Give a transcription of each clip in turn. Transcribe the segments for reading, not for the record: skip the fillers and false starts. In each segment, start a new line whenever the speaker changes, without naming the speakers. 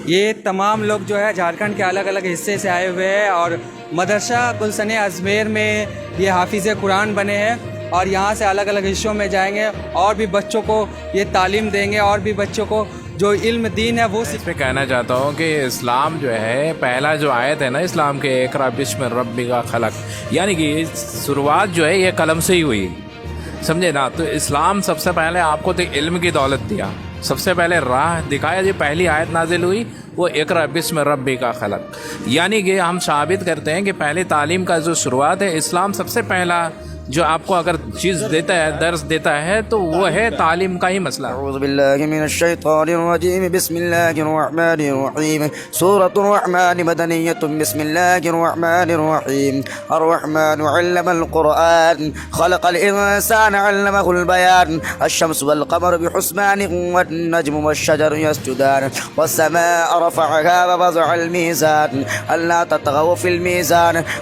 ये तमाम लोग जो है झारखंड के अलग अलग हिस्से से आए हुए हैं और मदरसा गुलशन अजमेर में ये हाफिज़ कुरान बने हैं और यहाँ से अलग अलग हिस्सों में जाएंगे और भी बच्चों को ये तालीम देंगे और भी बच्चों को जो इल्म दीन है वो
इसमें कहना चाहता हूँ कि इस्लाम जो है, पहला जो आयत है ना इस्लाम के, इक़रा बिस्मि रब्बिका खलक, यानी कि शुरुआत जो है ये कलम से ही हुई, समझे ना। तो इस्लाम सबसे पहले आपको तो इल्म की दौलत दिया, सबसे पहले राह दिखाया। जो पहली आयत नाजिल हुई वो इक़रा बिस्मि रब्बिका खलक, यानी कि हम साबित करते हैं कि पहले तालीम का जो शुरुआत है, इस्लाम सबसे पहला जो आपको अगर चीज़ देता है, दर्स देता है, तो वो है तालीम का ही मसला।
अऊज़ु बिल्लाहि मिनश्शैतानिर्रजीम बिस्मिल्लाहिर्रहमानिर्रहीम सूरतुर रहमान मदनिय्यतुन बिस्मिल्लाहिर्रहमानिर्रहीम अर्रहमानु अल्लमल कुरआन खलक़ल इंसाना अल्लमहुल बयान अश्शम्सु वल क़मरु बिहुस्बानिन वन नज्मु वश्शजरु यस्जुदान वस्समाअ रफ़अहा व वज़अल मीज़ान अल्ला ततग़व फ़िल मीज़ान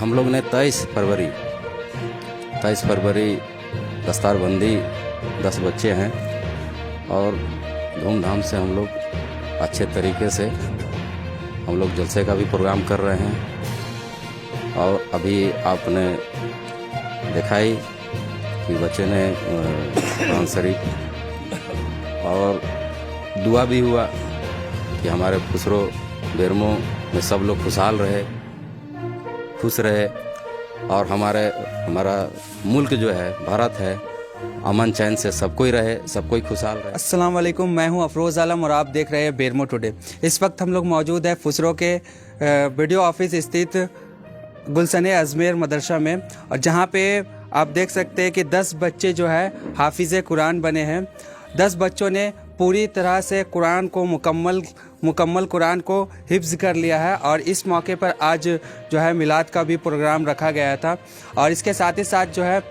हम लोग ने 23 फरवरी दस्तारबंदी 10 बच्चे हैं और धूमधाम से हम लोग अच्छे तरीके से हम लोग जलसे का भी प्रोग्राम कर रहे हैं। और अभी आपने देखा ही कि बच्चे ने कुरान शरीफ और दुआ भी हुआ कि हमारे खुसरो बेरमो में सब लोग खुशहाल रहे, खुश रहे और हमारा मुल्क जो है भारत है अमन चैन से सब कोई रहे, सब कोई खुशहाल रहे।
अस्सलाम वालेकुम, मैं हूं अफरोज़ आलम और आप देख रहे हैं बेरमो टुडे। इस वक्त हम लोग मौजूद है फुसरो के वीडियो ऑफिस स्थित गुलशन अजमेर मदरसा में, और जहां पे आप देख सकते हैं कि 10 बच्चे जो है हाफिज़ कुरान बने हैं। 10 बच्चों ने पूरी तरह से कुरान को मुकम्मल कुरान को हिफ्ज़ कर लिया है और इस मौके पर आज जो है मिलाद का भी प्रोग्राम रखा गया था। और इसके साथ ही साथ जो है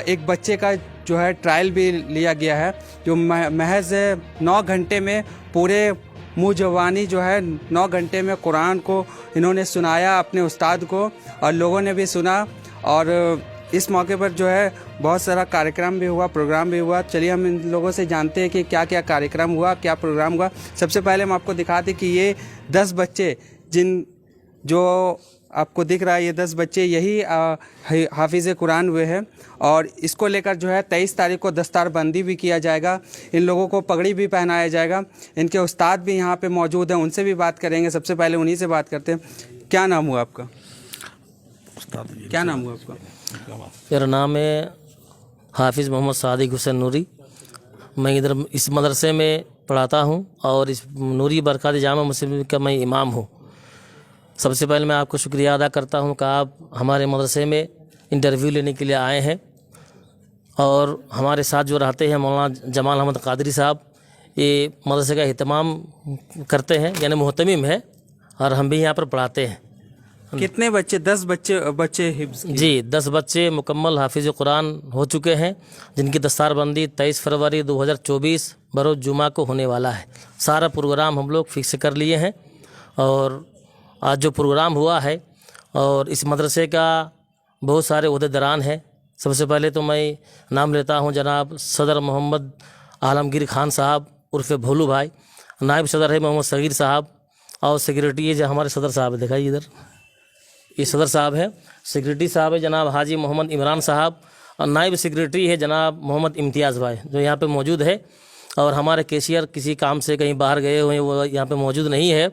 एक बच्चे का जो है ट्रायल भी लिया गया है, जो महज 9 घंटे में पूरे मुँह ज़बानी जो है 9 घंटे में कुरान को इन्होंने सुनाया अपने उस्ताद को और लोगों ने भी सुना। और इस मौके पर जो है बहुत सारा कार्यक्रम भी हुआ, प्रोग्राम भी हुआ। चलिए हम इन लोगों से जानते हैं कि क्या क्या कार्यक्रम हुआ, क्या प्रोग्राम हुआ। सबसे पहले हम आपको दिखाते कि ये 10 बच्चे जो आपको दिख रहा है, ये 10 बच्चे यही हाफिज़ कुरान हुए हैं और इसको लेकर जो है 23 तारीख को दस्तारबंदी भी किया जाएगा। इन लोगों को पगड़ी भी पहनाया जाएगा। इनके उस्ताद भी यहाँ पे मौजूद हैं, उनसे भी बात करेंगे। सबसे पहले उन्हीं से बात करते हैं। क्या नाम हुआ आपका? क्या नाम हुआ आपका?
मेरा नाम है हाफिज़ मोहम्मद सादिक हुसैन नूरी। मैं इधर इस मदरसे में पढ़ाता हूँ और इस नूरी बरकात जामा मस्जिद का मैं इमाम हूँ। सबसे पहले मैं आपको शुक्रिया अदा करता हूँ कि आप हमारे मदरसे में इंटरव्यू लेने के लिए आए हैं। और हमारे साथ जो रहते हैं मौलाना जमाल अहमद कादरी साहब, ये मदरसे का एहतमाम करते हैं, यानी मुहतमिम है, और हम भी यहाँ पर पढ़ाते हैं।
कितने बच्चे? 10 बच्चे हिफ्ज़ किए?
जी, 10 बच्चे मुकम्मल हाफिज़ कुरान हो चुके हैं, जिनकी दस्तारबंदी 23 फरवरी 2024 बरोज़ जुमा को होने वाला है। सारा प्रोग्राम हम लोग फिक्स कर लिए हैं और आज जो प्रोग्राम हुआ है, और इस मदरसे का बहुत सारे ओहदेदारान हैं। सबसे पहले तो मैं नाम लेता हूँ जनाब सदर मोहम्मद आलमगीर खान साहब उर्फ़े भोलू भाई, नायब सदर है मोहम्मद सगीर साहब, और सेक्रेटरी है जो हमारे सदर साहब दिखाइए इधर, ये सदर साहब है। सेक्रेटरी साहब है जनाब हाजी मोहम्मद इमरान साहब, और नायब सेक्रेटरी है जनाब मोहम्मद इम्तियाज़ भाई जो यहाँ पे मौजूद है। और हमारे कैशियर किसी काम से कहीं बाहर गए हुए हैं, वो यहाँ पे मौजूद नहीं है,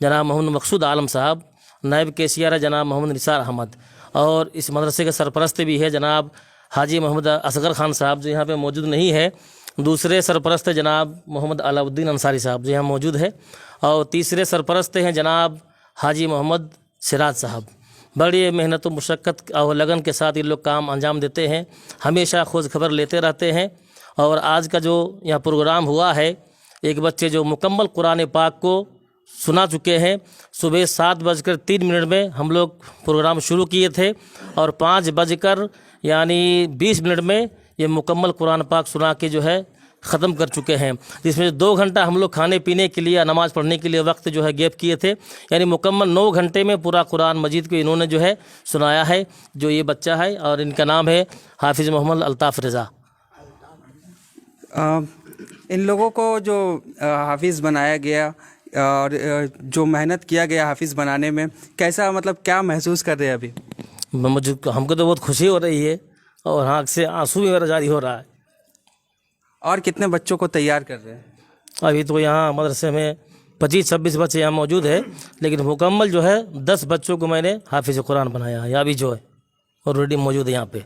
जनाब मोहम्मद मकसूद आलम साहब। नायब कैशियर है जनाब मोहम्मद निसार अहमद, और इस मदरसे के सरपरस्त भी है जनाब हाजी मोहम्मद असगर खान साहब जो यहाँ पे मौजूद नहीं है। दूसरे सरपरस्त है जनाब मोहम्मद अलाउद्दीन अंसारी साहब जो यहाँ मौजूद है, और तीसरे सरपरस्त हैं जनाब हाजी मोहम्मद सिराज साहब। बड़ी मेहनत व मुशक्क़त और लगन के साथ ये लोग काम अंजाम देते हैं, हमेशा खोज खबर लेते रहते हैं। और आज का जो यहाँ प्रोग्राम हुआ है, एक बच्चे जो मुकम्मल कुरान पाक को सुना चुके हैं। सुबह 7:03 में हम लोग प्रोग्राम शुरू किए थे और 5:20 में ये मुकम्मल कुरान पाक सुना के जो है ख़त्म कर चुके हैं, जिसमें 2 घंटा हम लोग खाने पीने के लिए, नमाज़ पढ़ने के लिए वक्त जो है गैप किए थे। यानी मुकम्मल 9 घंटे में पूरा कुरान मजीद को इन्होंने जो है सुनाया है। जो ये बच्चा है और इनका नाम है हाफिज़ मोहम्मद अल्ताफ़ रज़ा।
इन लोगों को जो हाफिज़ बनाया गया और जो मेहनत किया गया हाफिज़ बनाने में, कैसा मतलब क्या महसूस कर रहे हैं अभी?
हमको तो बहुत खुशी हो रही है और आँख से आंसू भी मेरा जारी हो रहा है।
और कितने बच्चों को तैयार कर रहे हैं?
अभी तो यहाँ मदरसे में 25-26 बच्चे यहाँ मौजूद है, लेकिन मुकम्मल जो है 10 बच्चों को मैंने हाफिज़ कुरान बनाया है। अभी जो है ऑलरेडी मौजूद है यहाँ पे।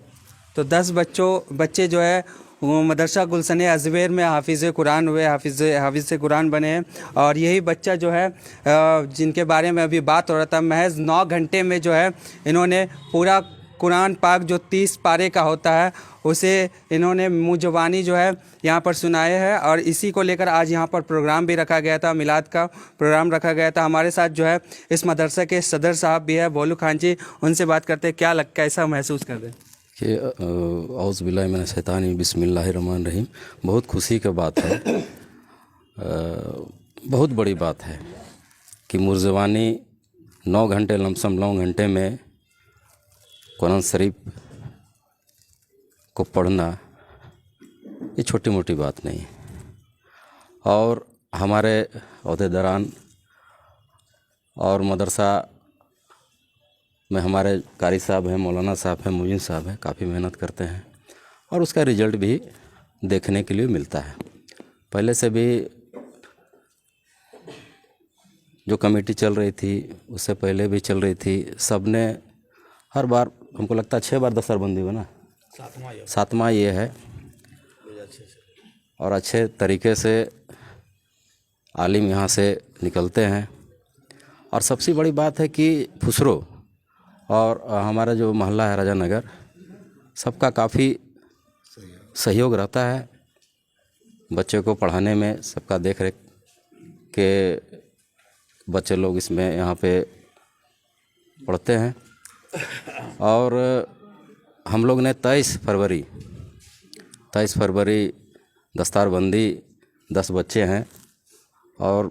तो 10 बच्चे जो है वो मदरसा गुलशन अजमेर में हाफिज़ कुरान हुए, हाफिज़ कुरान बने हैं। और यही बच्चा जो है जिनके बारे में अभी बात हो रहा था, महज 9 घंटे में जो है इन्होंने पूरा कुरान पाक जो 30 पारे का होता है उसे इन्होंने मुँह-ज़बानी जो है यहाँ पर सुनाए हैं। और इसी को लेकर आज यहाँ पर प्रोग्राम भी रखा गया था, मिलाद का प्रोग्राम रखा गया था। हमारे साथ जो है इस मदरसे के सदर साहब भी है, बोलू खान जी, उनसे बात करते हैं क्या कैसा महसूस कर रहे हैं?
कि औज़ बिल्लाहि मिनश शैतानी बिस्मिल्लाहिर रहमानिर रहीम। बहुत खुशी की बात है, बहुत बड़ी बात है कि मुर्ज़वानी 9 घंटे लमसम 9 घंटे में कुरान शरीफ को पढ़ना ये छोटी मोटी बात नहीं है। और हमारे अहदेदारान और मदरसा में हमारे कारी साहब हैं, मौलाना साहब हैं, मुजीन साहब हैं, काफ़ी मेहनत करते हैं और उसका रिज़ल्ट भी देखने के लिए मिलता है। पहले से भी जो कमेटी चल रही थी उससे पहले भी चल रही थी, सब ने हर बार हमको लगता है 6 बार दस्तरबंदी बना, 7वां ये है। और अच्छे तरीके से आलिम यहाँ से निकलते हैं। और सबसे बड़ी बात है कि फुसरो और हमारा जो मोहल्ला है राजा नगर, सबका काफ़ी सहयोग रहता है बच्चे को पढ़ाने में। सबका देख रेख के बच्चे लोग इसमें यहाँ पे पढ़ते हैं। और हम लोग ने 23 फरवरी दस्तारबंदी 10 बच्चे हैं और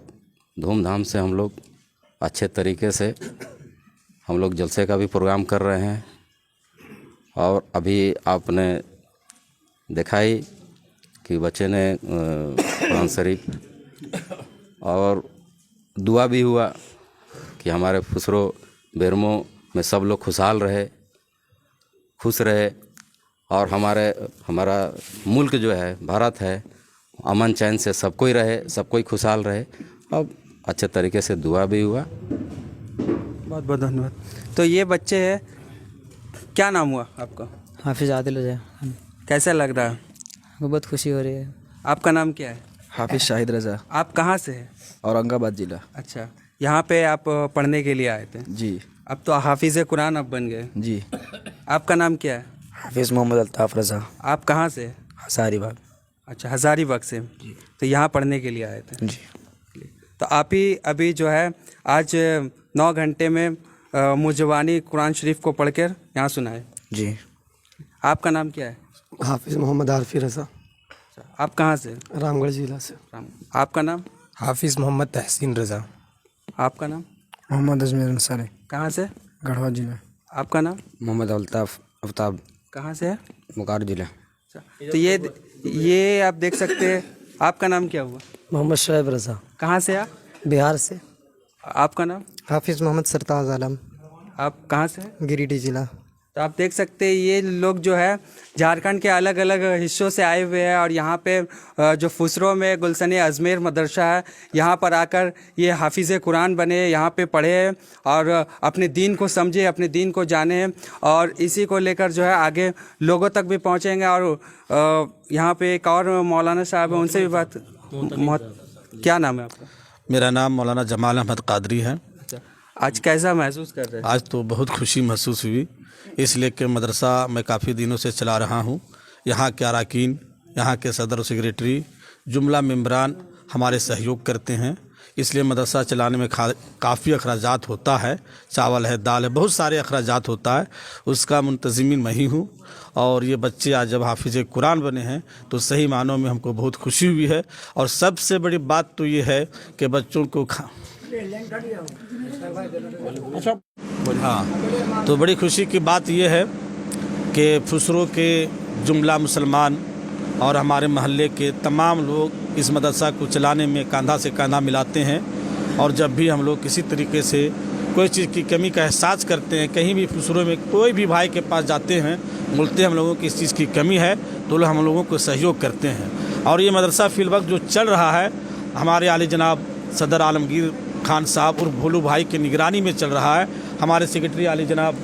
धूमधाम से हम लोग अच्छे तरीके से हम लोग जलसे का भी प्रोग्राम कर रहे हैं। और अभी आपने देखा ही कि बच्चे ने कुरान शरीफ और दुआ भी हुआ कि हमारे फुसरो बेरमो में सब लोग खुशहाल रहे, खुश रहे और हमारा मुल्क जो है भारत है अमन चैन से सब कोई रहे, सब कोई खुशहाल रहे। अब अच्छे तरीके से दुआ भी हुआ।
बहुत बहुत धन्यवाद। तो ये बच्चे हैं, क्या नाम हुआ आपका?
हाफिज़ आदिल रज़ा।
कैसा लग रहा है?
हमको बहुत खुशी हो रही है।
आपका नाम क्या है?
हाफिज़ शाहिद रज़ा,
आप कहाँ से हैं?
औरंगाबाद ज़िला।
अच्छा, यहाँ पे आप पढ़ने के लिए आए थे?
जी
अब तो हाफिज़ कुरान अब बन गए।
जी।
आपका नाम क्या है?
हाफिज़ मोहम्मद अल्ताफ़ रज़ा।
आप कहाँ से?
हज़ारीबाग।
अच्छा, हज़ारीबाग से। तो यहाँ पढ़ने के लिए आए थे?
जी।
तो आप ही अभी जो है आज 9 घंटे में मुजवानी कुरान शरीफ को पढ़कर यहाँ सुनाए।
जी।
आपका नाम क्या है?
हाफिज़ मोहम्मद आरफी रज़ा।
आप कहाँ से?
रामगढ़ ज़िला से।
आपका नाम?
हाफिज़ मोहम्मद तहसीन रज़ा।
आपका नाम?
मोहम्मद अजमेर अंसारी,
कहाँ से?
गढ़वा ज़िला।
आपका नाम?
मोहम्मद अल्ताफ़ आफ्ताब,
कहाँ से है?
बोकारो ज़िला।
तो ये आप देख सकते हैं। आपका नाम क्या हुआ?
मोहम्मद शुएब रज़ा।
कहाँ से आप?
बिहार से।
आपका नाम?
हाफिज़ मोहम्मद सरताज आलम।
आप कहाँ से हैं?
गिरिडीह ज़िला।
तो आप देख सकते हैं ये लोग जो है झारखंड के अलग अलग हिस्सों से आए हुए हैं और यहाँ पे जो फुसरो में गुलशन अजमेर मदरसा है, यहाँ पर आकर ये हाफिज़ कुरान बने, यहाँ पे पढ़े और अपने दीन को समझे, अपने दीन को जाने और इसी को लेकर जो है आगे लोगों तक भी पहुँचेंगे। और यहाँ पे एक और मौलाना साहब है, उनसे भी बात। क्या नाम है आपका?
मेरा नाम मौलाना जमाल अहमद कादरी है।
अच्छा, आज कैसा महसूस कर रहे हैं?
आज तो बहुत खुशी महसूस हुई, इसलिए कि मदरसा मैं काफ़ी दिनों से चला रहा हूँ। यहाँ के अरकान, यहाँ के सदर सेक्रेटरी, जुमला मेम्बरान हमारे सहयोग करते हैं। इसलिए मदरसा चलाने में काफ़ी अखराजात होता है, चावल है, दाल है, बहुत सारे अखराजात होता है, उसका मुंतज़िमिन मैं ही हूँ। और ये बच्चे आज जब हाफिज़ कुरान बने हैं तो सही मानों में हमको बहुत खुशी हुई है। और सबसे बड़ी बात तो ये है कि बच्चों को हाँ, तो बड़ी खुशी की बात ये है कि फुसरो के जुमला मुसलमान और हमारे महल्ले के तमाम लोग इस मदरसा को चलाने में कंधा से कंधा मिलाते हैं। और जब भी हम लोग किसी तरीके से कोई चीज़ की कमी का एहसास करते हैं, कहीं भी फुसरों में कोई भी भाई के पास जाते हैं, बोलते हैं हम लोगों की इस चीज़ की कमी है, तो हम लोगों को सहयोग करते हैं। और ये मदरसा फिल वक्त जो चल रहा है, हमारे आली जनाब सदर आलमगीर खान साहब और भोलू भाई की निगरानी में चल रहा है। हमारे सेक्रेटरी आली जनाब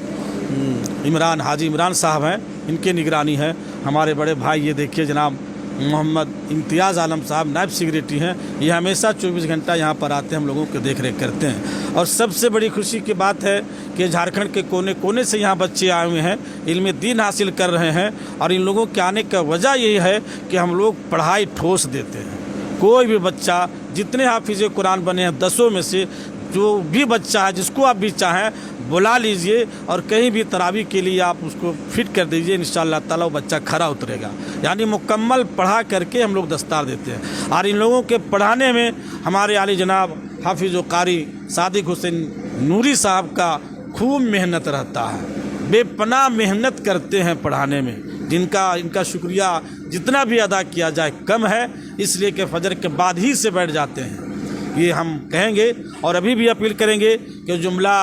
हाजी इमरान साहब हैं, इनके निगरानी है। हमारे बड़े भाई ये देखिए जनाब मोहम्मद इम्तियाज़ आलम साहब नायब सेक्रेटरी हैं, ये हमेशा 24 घंटा यहाँ पर आते हैं, हम लोगों की देख रेख करते हैं। और सबसे बड़ी खुशी की बात है कि झारखंड के कोने कोने से यहाँ बच्चे आए हुए हैं, इल्म दीन हासिल कर रहे हैं। और इन लोगों के आने का वजह यही है कि हम लोग पढ़ाई ठोस देते हैं। कोई भी बच्चा, जितने हाफिज़ कुरान बने हैं 10 में से जो भी बच्चा है, जिसको आप भी चाहें बुला लीजिए और कहीं भी तरावी के लिए आप उसको फिट कर दीजिए, इंशाअल्लाह ताला वो बच्चा खरा उतरेगा। यानी मुकम्मल पढ़ा करके हम लोग दस्तार देते हैं। और इन लोगों के पढ़ाने में हमारे आली जनाब हाफिज़ कारी सादिक हुसैन नूरी साहब का खूब मेहनत रहता है, बेपनाह मेहनत करते हैं पढ़ाने में, इनका शुक्रिया जितना भी अदा किया जाए कम है। इसलिए कि फजर के बाद ही से बैठ जाते हैं, ये हम कहेंगे। और अभी भी अपील करेंगे कि जुमला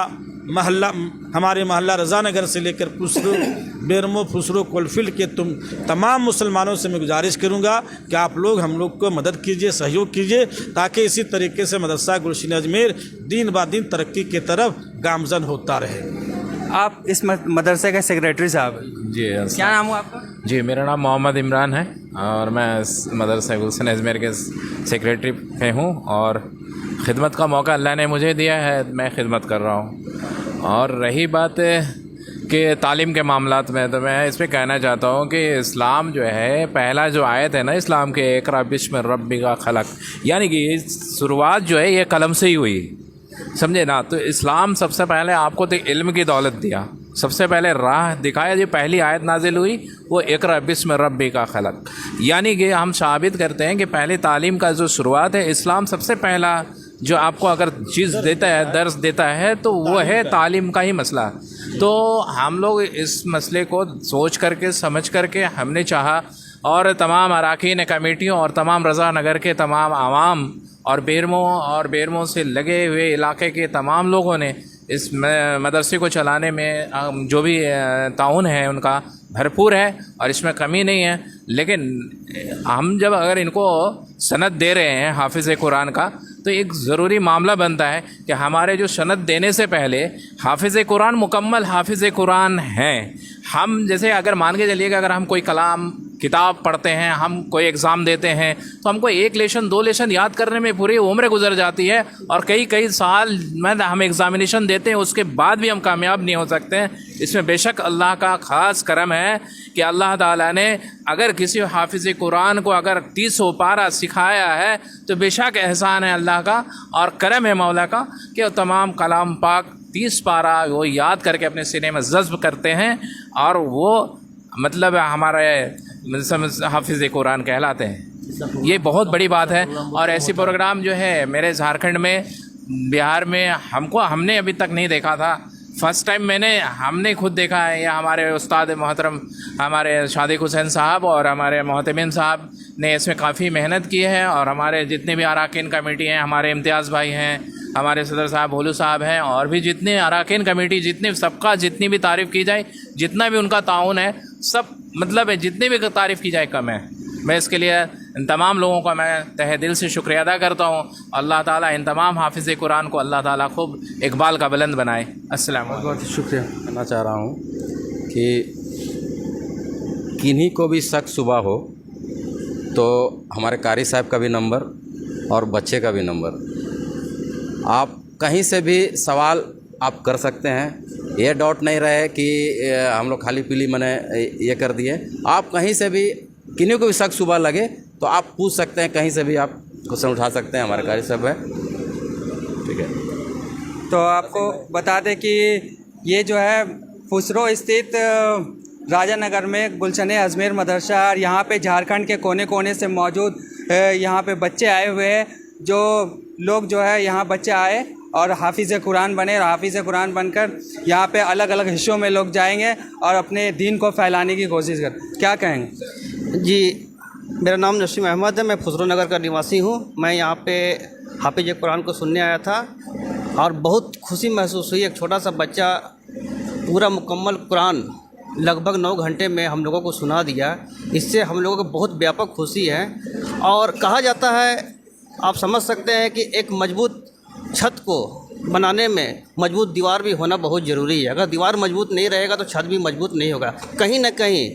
महल्ला, हमारे महल्ला रज़ा नगर से लेकर फुसरो, बेरमो, फुसरो, कोलफिल के तमाम मुसलमानों से मैं गुजारिश करूंगा कि आप लोग हम लोग को मदद कीजिए, सहयोग कीजिए, ताकि इसी तरीके से मदरसा गुलशन अजमेर दिन ब दिन तरक्की की तरफ गामजन होता रहे।
आप इस मदरसे के सेक्रेटरी साहब हैं
जी,
क्या नाम हुआ आपका?
जी, मेरा नाम मोहम्मद इमरान है और मैं इस मदरसा गुलशन अजमेर के सेक्रेटरी पे हूँ। और ख़िदमत का मौका अल्लाह ने मुझे दिया है, मैं ख़िदमत कर रहा हूँ। और रही बात कि तालीम के मामलात में, तो मैं इस पर कहना चाहता हूँ कि इस्लाम जो है, पहला जो आयत है ना इस्लाम के, इक़रा बिस्मि रब्बिका खलक, यानी कि शुरुआत जो है ये कलम से ही हुई, समझे ना। तो इस्लाम सबसे पहले आपको तो इल्म की दौलत दिया, सबसे पहले राह दिखाया। जो पहली आयत नाजिल हुई वो इक़रा बिस्मि रब्बिका खलक, यानी कि हम साबित करते हैं कि पहले तालीम का जो शुरुआत है, इस्लाम सबसे पहला जो आपको अगर चीज़ देता है, दर्स देता है, तो वो है तालीम का ही मसला। तो हम लोग इस मसले को सोच करके, समझ करके हमने चाहा, और तमाम अरकान कमेटियों और तमाम रज़ा नगर के तमाम आवाम और बेरमो से लगे हुए इलाके के तमाम लोगों ने इस मदरसे को चलाने में जो भी ताउन है उनका भरपूर है और इसमें कमी नहीं है। लेकिन हम जब अगर इनको सनद दे रहे हैं हाफिज़ कुरान का, तो एक ज़रूरी मामला बनता है कि हमारे जो सनद देने से पहले हाफिज़ कुरान मुकम्मल हाफिज़ कुरान हैं। हम जैसे अगर मान के चलिए कि अगर हम कोई कलाम किताब पढ़ते हैं, हम कोई एग्ज़ाम देते हैं, तो हमको 1 लेशन 2 लेशन याद करने में पूरी उम्र गुजर जाती है और कई साल में हम एग्ज़ामिनेशन देते हैं, उसके बाद भी हम कामयाब नहीं हो सकते हैं। इसमें बेशक अल्लाह का ख़ास करम है कि अल्लाह ताला ने अगर किसी हाफिज़ कुरान को अगर 30 पारा सिखाया है, तो बेशक एहसान है अल्लाह का और करम है मौला का कि तमाम कलाम पाक 30 पारा वो याद करके अपने सीने में जज्ब करते हैं और वो मतलब हमारे हाफिज़ कुरान कहलाते हैं। ये बहुत बड़ी बात है। और ऐसी प्रोग्राम जो है मेरे झारखंड में, बिहार में हमने अभी तक नहीं देखा था। फ़र्स्ट टाइम हमने खुद देखा है। ये हमारे उस्ताद मोहतरम हमारे सादिक हुसैन साहब और हमारे मोहतमिन साहब ने इसमें काफ़ी मेहनत की है। और हमारे जितने भी अरकान कमेटी हैं, हमारे इम्तियाज़ भाई हैं, हमारे सदर साहब भोलू साहब हैं, और भी जितने अरकान कमेटी, जितने सबका जितनी भी तारीफ़ की जाए, जितना भी उनका ताउन है, सब मतलब है जितनी भी तारीफ़ की जाए कम है। मैं इसके लिए इन तमाम लोगों का मैं तहे दिल से शुक्रिया अदा करता हूँ। अल्लाह ताला इन तमाम हाफिज़ कुरान को अल्लाह ताला खूब इकबाल का बुलंद बनाए। अस्सलाम वालेकुम।
बहुत शुक्रिया।
कहना चाह रहा हूँ कि किन्हीं को भी शक शुबा हो तो हमारे कारी साहब का भी नंबर और बच्चे का भी नंबर, आप कहीं से भी सवाल आप कर सकते हैं। ये डाउट नहीं रहे कि हम लोग खाली पीली मैंने ये कर दिए। आप कहीं से भी किन्हीं को भी शक शुबा लगे तो आप पूछ सकते हैं, कहीं से भी आप क्वेश्चन उठा सकते हैं, हमारे कारी साहब है। ठीक है।
तो आपको बता दें कि ये जो है फुसरो स्थित राजा नगर में गुलशन अजमेर मदरसा, और यहाँ पे झारखंड के कोने कोने से मौजूद यहाँ पे बच्चे आए हुए हैं। जो लोग जो है यहाँ बच्चे आए और हाफिज़ कुरान बने, और हाफिज़ कुरान बनकर यहाँ पे अलग अलग हिस्सों में लोग जाएंगे और अपने दीन को फैलाने की कोशिश कर। क्या कहेंगे?
जी, मेरा नाम नसीम अहमद है, मैं फुसरो नगर का निवासी हूँ। मैं यहाँ पे हाफिज़ कुरान को सुनने आया था और बहुत खुशी महसूस हुई। एक छोटा सा बच्चा पूरा मुकम्मल कुरान लगभग 9 घंटे में हम लोगों को सुना दिया। इससे हम लोगों को बहुत व्यापक खुशी है। और कहा जाता है, आप समझ सकते हैं कि एक मजबूत छत को बनाने में मजबूत दीवार भी होना बहुत ज़रूरी है। अगर दीवार मजबूत नहीं रहेगा तो छत भी मजबूत नहीं होगा। कहीं ना कहीं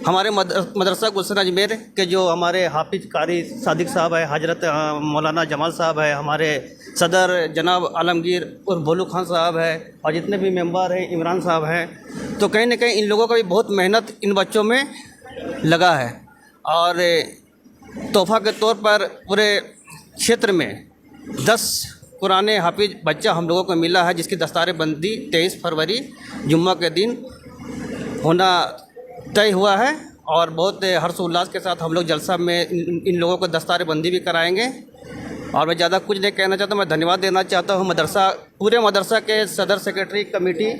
हमारे मदरसा गुलशन अजमेर के जो हमारे हाफिज़ कारी सादिक साहब है, हजरत मौलाना जमाल साहब है, हमारे सदर जनाब आलमगीर और भोलू खान साहब है, और जितने भी मेंबर हैं, इमरान साहब हैं, तो कहीं ना कहीं इन लोगों का भी बहुत मेहनत इन बच्चों में लगा है। और तोहफ़ा के तौर पर पूरे क्षेत्र में 10 कुरान हाफिज़ बच्चा हम लोगों को मिला है, जिसकी दस्तार बंदी 23 फरवरी जुम्मा के दिन होना तय हुआ है। और बहुत हर्षोल्लास के साथ हम लोग जलसा में इन लोगों को दस्तार बंदी भी कराएंगे। और मैं ज़्यादा कुछ नहीं कहना चाहता, मैं धन्यवाद देना चाहता हूँ पूरे मदरसा के सदर, सेक्रेटरी, कमेटी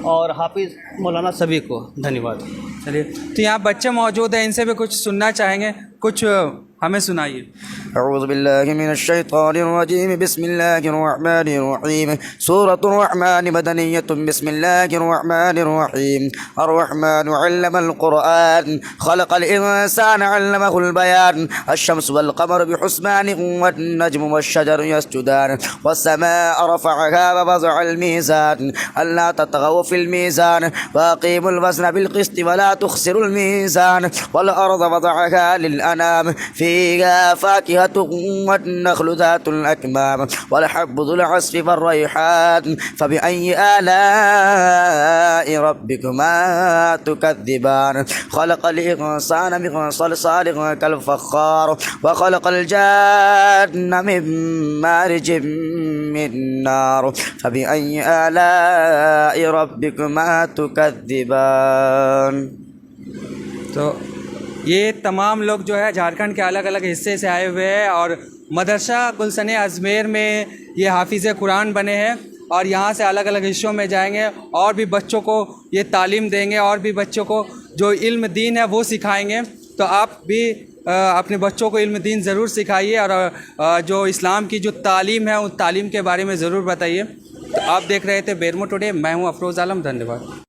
और हाफिज़ मौलाना सभी को धन्यवाद।
चलिए, तो यहाँ बच्चे मौजूद हैं, इनसे भी कुछ सुनना चाहेंगे, कुछ हमें सुनाइए।
अऊज़ु बिल्लाहि मिनश्शैतानिर रजीम, बिस्मिल्लाहिर रहमानिर रहीम। सूरतुर रहमान मदनिय्यतुन, बिस्मिल्लाहिर रहमानिर रहीम। अर्रहमानु अल्लमल कुरआन, खलक़ल इंसाना अल्लमहुल बयान। अश्शम्सु वल क़मरु बिहुस्बानिन, वन नज्मु वश्शजरु यस्जुदान। वस्समाअ रफ़अहा व वज़अल मीज़ान, अल्ला ततग़व फिल मीज़ान वअक़ीमुल वज़न बिल क़िस्ति वला तुख़सिरुल मीज़ान। वल अर्ज़ वज़अहा लिल अनाम, फ़ीहा फ़ाकिहतुन वन्नख़्लु ज़ातुल अकमाम, वल हब्बु ज़ुल अस्फ़ि वर्रैहान। फ़बिअय्यि आलाइ रब्बिकुमा तुकज़्ज़िबान। ख़लक़ल इंसाना मिन सलसालिन कल फ़ख़्ख़ार, व ख़लक़ल जान्ना मिन मारिजिन मिन नार। फ़बिअय्यि आलाइ रब्बिकुमा तुकज़्ज़िबान।
तो ये तमाम लोग जो है झारखंड के अलग अलग हिस्से से आए हुए हैं और मदरसा गुलशन अजमेर में ये हाफिज़ कुरान बने हैं, और यहाँ से अलग अलग हिस्सों में जाएंगे और भी बच्चों को ये तालीम देंगे, और भी बच्चों को जो इल्म दीन है वो सिखाएंगे। तो आप भी अपने बच्चों को इल्म दीन ज़रूर सिखाइए, और जो इस्लाम की जो तालीम है उस तालीम के बारे में ज़रूर बताइए। तो आप देख रहे थे बेरमो टुडे, मैं हूँ अफरोज़ आलम, धन्यवाद।